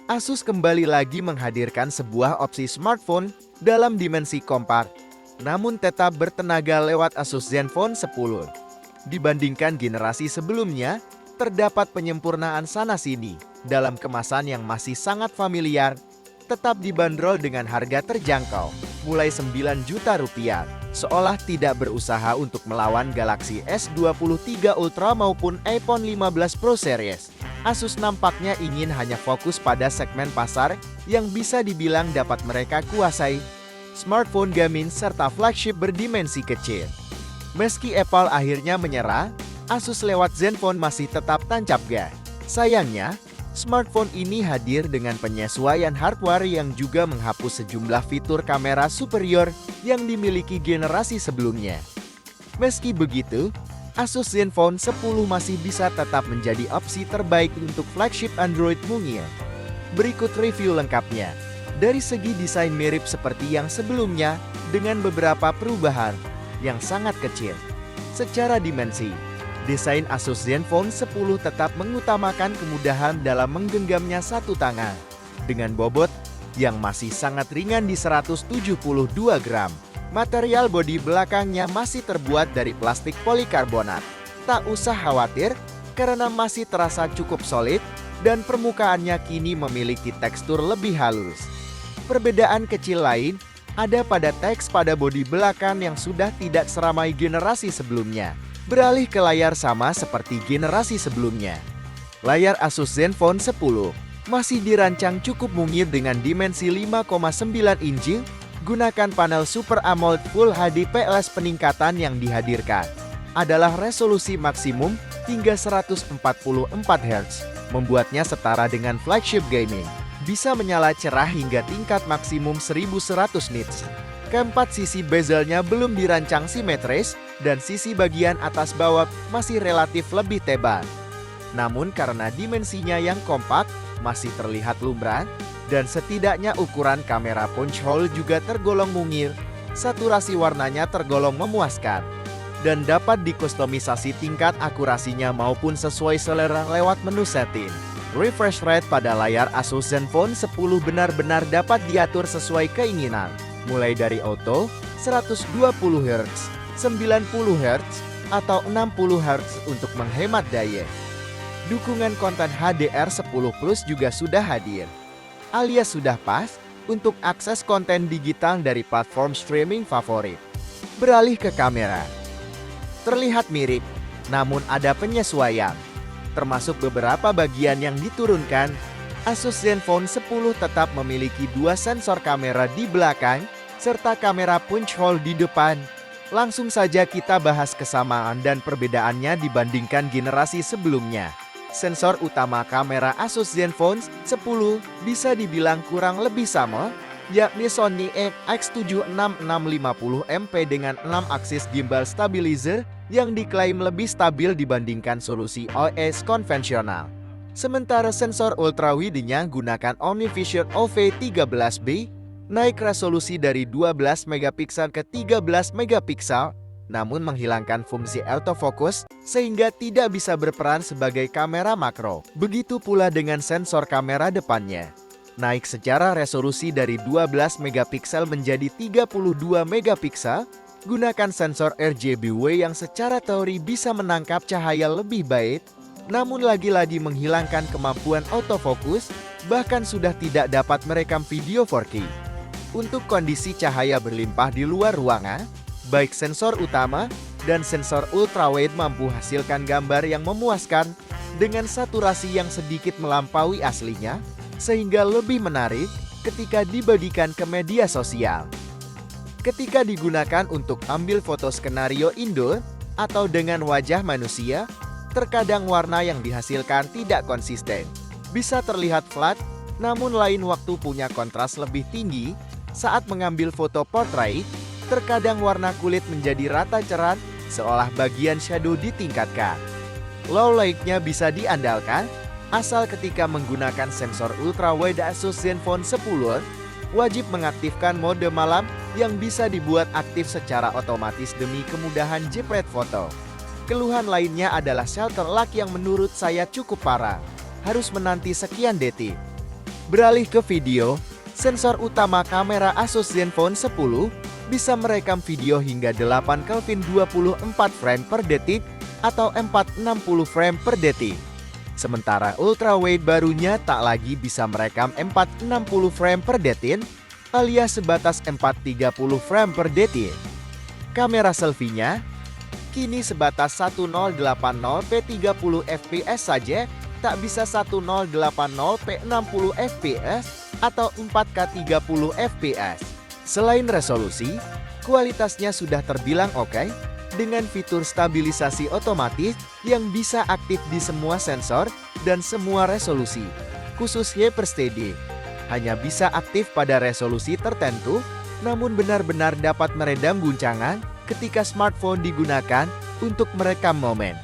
Asus kembali lagi menghadirkan sebuah opsi smartphone dalam dimensi kompak, namun tetap bertenaga lewat Asus Zenfone 10. Dibandingkan generasi sebelumnya, terdapat penyempurnaan sana-sini dalam kemasan yang masih sangat familiar, tetap dibanderol dengan harga terjangkau, mulai 9 juta rupiah, seolah tidak berusaha untuk melawan Galaxy S23 Ultra maupun iPhone 15 Pro Series. Asus nampaknya ingin hanya fokus pada segmen pasar yang bisa dibilang dapat mereka kuasai, smartphone gaming serta flagship berdimensi kecil. Meski Apple akhirnya menyerah, Asus lewat Zenfone masih tetap tancap gas. Sayangnya, smartphone ini hadir dengan penyesuaian hardware yang juga menghapus sejumlah fitur kamera superior yang dimiliki generasi sebelumnya. Meski begitu, Asus Zenfone 10 masih bisa tetap menjadi opsi terbaik untuk flagship Android mungil. Berikut review lengkapnya. Dari segi desain mirip seperti yang sebelumnya dengan beberapa perubahan yang sangat kecil. Secara dimensi, desain Asus Zenfone 10 tetap mengutamakan kemudahan dalam menggenggamnya satu tangan. Dengan bobot yang masih sangat ringan di 172 gram. Material bodi belakangnya masih terbuat dari plastik polikarbonat. Tak usah khawatir karena masih terasa cukup solid dan permukaannya kini memiliki tekstur lebih halus. Perbedaan kecil lain ada pada teks pada bodi belakang yang sudah tidak seramai generasi sebelumnya. Beralih ke layar sama seperti generasi sebelumnya. Layar Asus Zenfone 10 masih dirancang cukup mungil dengan dimensi 5,9 inci. Gunakan panel Super AMOLED Full HD+. Peningkatan yang dihadirkan adalah resolusi maksimum hingga 144 Hz, membuatnya setara dengan flagship gaming. Bisa menyala cerah hingga tingkat maksimum 1100 nits. Keempat sisi bezelnya belum dirancang simetris dan sisi bagian atas bawah masih relatif lebih tebal. Namun karena dimensinya yang kompak, masih terlihat lumrah, dan setidaknya ukuran kamera punch hole juga tergolong mungil, saturasi warnanya tergolong memuaskan, dan dapat dikustomisasi tingkat akurasinya maupun sesuai selera lewat menu setting. Refresh rate pada layar Asus Zenfone 10 benar-benar dapat diatur sesuai keinginan, mulai dari auto, 120 Hz, 90 Hz, atau 60 Hz untuk menghemat daya. Dukungan konten HDR10 Plus juga sudah hadir, alias sudah pas untuk akses konten digital dari platform streaming favorit. Beralih ke kamera. Terlihat mirip, namun ada penyesuaian. Termasuk beberapa bagian yang diturunkan, Asus Zenfone 10 tetap memiliki dua sensor kamera di belakang, serta kamera punch hole di depan. Langsung saja kita bahas kesamaan dan perbedaannya dibandingkan generasi sebelumnya. Sensor utama kamera Asus Zenfone 10 bisa dibilang kurang lebih sama, yakni Sony IMX7650MP dengan 6 aksis gimbal stabilizer yang diklaim lebih stabil dibandingkan solusi OIS konvensional. Sementara sensor ultrawide-nya gunakan OmniVision OV13B, naik resolusi dari 12 megapiksel ke 13 megapiksel, namun menghilangkan fungsi autofocus sehingga tidak bisa berperan sebagai kamera makro. Begitu pula dengan sensor kamera depannya. Naik secara resolusi dari 12 megapiksel menjadi 32 megapiksel, gunakan sensor RGB yang secara teori bisa menangkap cahaya lebih baik, namun lagi-lagi menghilangkan kemampuan autofocus, bahkan sudah tidak dapat merekam video 4K. Untuk kondisi cahaya berlimpah di luar ruangan, baik sensor utama dan sensor ultrawide mampu hasilkan gambar yang memuaskan dengan saturasi yang sedikit melampaui aslinya, sehingga lebih menarik ketika dibagikan ke media sosial. Ketika digunakan untuk ambil foto skenario indoor atau dengan wajah manusia, terkadang warna yang dihasilkan tidak konsisten. Bisa terlihat flat, namun lain waktu punya kontras lebih tinggi. Saat mengambil foto portrait, terkadang warna kulit menjadi rata cerah, seolah bagian shadow ditingkatkan. Low light-nya bisa diandalkan, asal ketika menggunakan sensor ultrawide Asus Zenfone 10, wajib mengaktifkan mode malam yang bisa dibuat aktif secara otomatis demi kemudahan jepret foto. Keluhan lainnya adalah shutter lag yang menurut saya cukup parah, harus menanti sekian detik. Beralih ke video, sensor utama kamera Asus Zenfone 10 bisa merekam video hingga 8 Kelvin 24 frame per detik atau 460 frame per detik. Sementara ultrawide barunya tak lagi bisa merekam 460 frame per detik alias sebatas 430 frame per detik. Kamera selfie-nya kini sebatas 1080p 30 fps saja, tak bisa 1080p 60 fps atau 4K 30 fps. Selain resolusi, kualitasnya sudah terbilang oke, dengan fitur stabilisasi otomatis yang bisa aktif di semua sensor dan semua resolusi, khusus Hyper SD. Hanya bisa aktif pada resolusi tertentu, namun benar-benar dapat meredam guncangan ketika smartphone digunakan untuk merekam momen.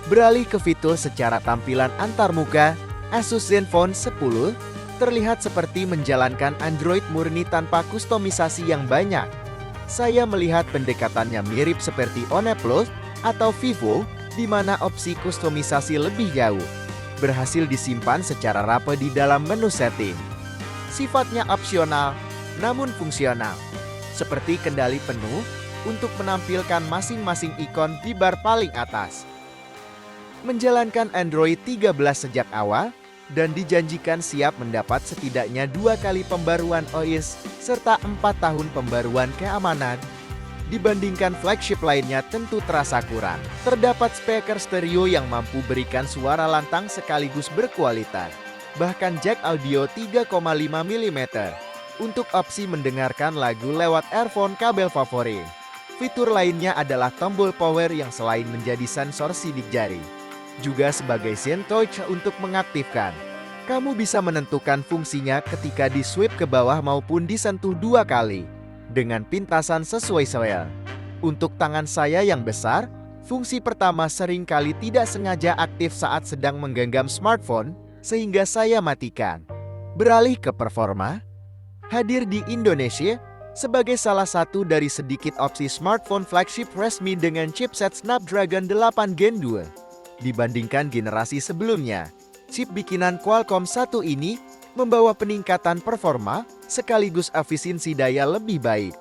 Beralih ke fitur secara tampilan antarmuka, Asus Zenfone 10 terlihat seperti menjalankan Android murni tanpa kustomisasi yang banyak. Saya melihat pendekatannya mirip seperti One Plus atau Vivo, di mana opsi kustomisasi lebih jauh berhasil disimpan secara rapi di dalam menu setting. Sifatnya opsional, namun fungsional, seperti kendali penuh untuk menampilkan masing-masing ikon di bar paling atas. Menjalankan Android 13 sejak awal, dan dijanjikan siap mendapat setidaknya 2 kali pembaruan OS serta 4 tahun pembaruan keamanan. Dibandingkan flagship lainnya tentu terasa kurang. Terdapat speaker stereo yang mampu berikan suara lantang sekaligus berkualitas. Bahkan jack audio 3,5 mm untuk opsi mendengarkan lagu lewat earphone kabel favorit. Fitur lainnya adalah tombol power yang selain menjadi sensor sidik jari, juga sebagai Zen Touch untuk mengaktifkan. Kamu bisa menentukan fungsinya ketika di swipe ke bawah maupun disentuh 2 kali dengan pintasan sesuai selera. Untuk tangan saya yang besar, fungsi pertama seringkali tidak sengaja aktif saat sedang menggenggam smartphone, sehingga saya matikan. Beralih ke performa, hadir di Indonesia sebagai salah satu dari sedikit opsi smartphone flagship resmi dengan chipset Snapdragon 8 Gen 2. Dibandingkan generasi sebelumnya, chip bikinan Qualcomm 1 ini membawa peningkatan performa sekaligus efisiensi daya lebih baik.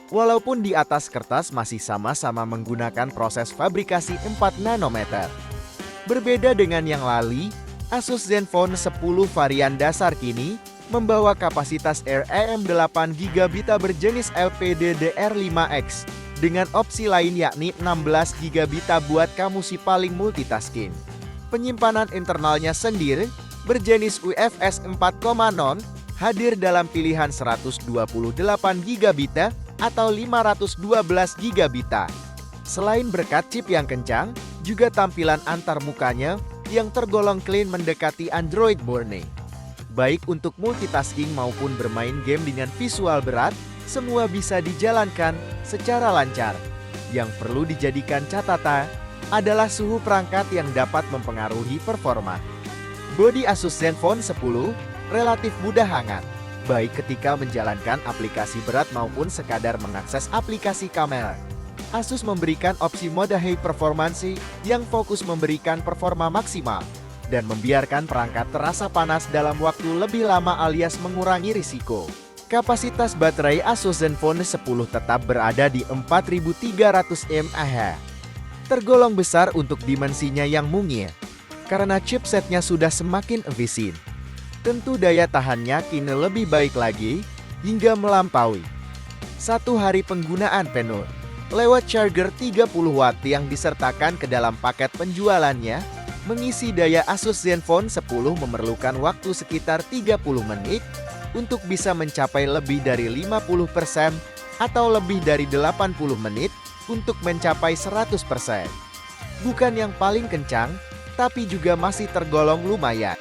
Walaupun di atas kertas masih sama-sama menggunakan proses fabrikasi 4 nanometer. Berbeda dengan yang lalu, Asus Zenfone 10 varian dasar kini membawa kapasitas RAM 8GB berjenis LPDDR5X. Dengan opsi lain yakni 16GB buat kamu si paling multitasking. Penyimpanan internalnya sendiri berjenis UFS 4.0 hadir dalam pilihan 128GB atau 512GB. Selain berkat chip yang kencang, juga tampilan antarmukanya yang tergolong clean mendekati Android murni. Baik untuk multitasking maupun bermain game dengan visual berat, semua bisa dijalankan secara lancar. Yang perlu dijadikan catatan adalah suhu perangkat yang dapat mempengaruhi performa. Bodi Asus Zenfone 10 relatif mudah hangat, baik ketika menjalankan aplikasi berat maupun sekadar mengakses aplikasi kamera. Asus memberikan opsi mode high performance yang fokus memberikan performa maksimal dan membiarkan perangkat terasa panas dalam waktu lebih lama alias mengurangi risiko. Kapasitas baterai Asus Zenfone 10 tetap berada di 4300 mAh. Tergolong besar untuk dimensinya yang mungil, karena chipsetnya sudah semakin efisien. Tentu daya tahannya kini lebih baik lagi, hingga melampaui 1 hari penggunaan penuh. Lewat charger 30 watt yang disertakan ke dalam paket penjualannya, mengisi daya Asus Zenfone 10 memerlukan waktu sekitar 30 menit, untuk bisa mencapai lebih dari 50% atau lebih dari 80 menit untuk mencapai 100%. Bukan yang paling kencang, tapi juga masih tergolong lumayan.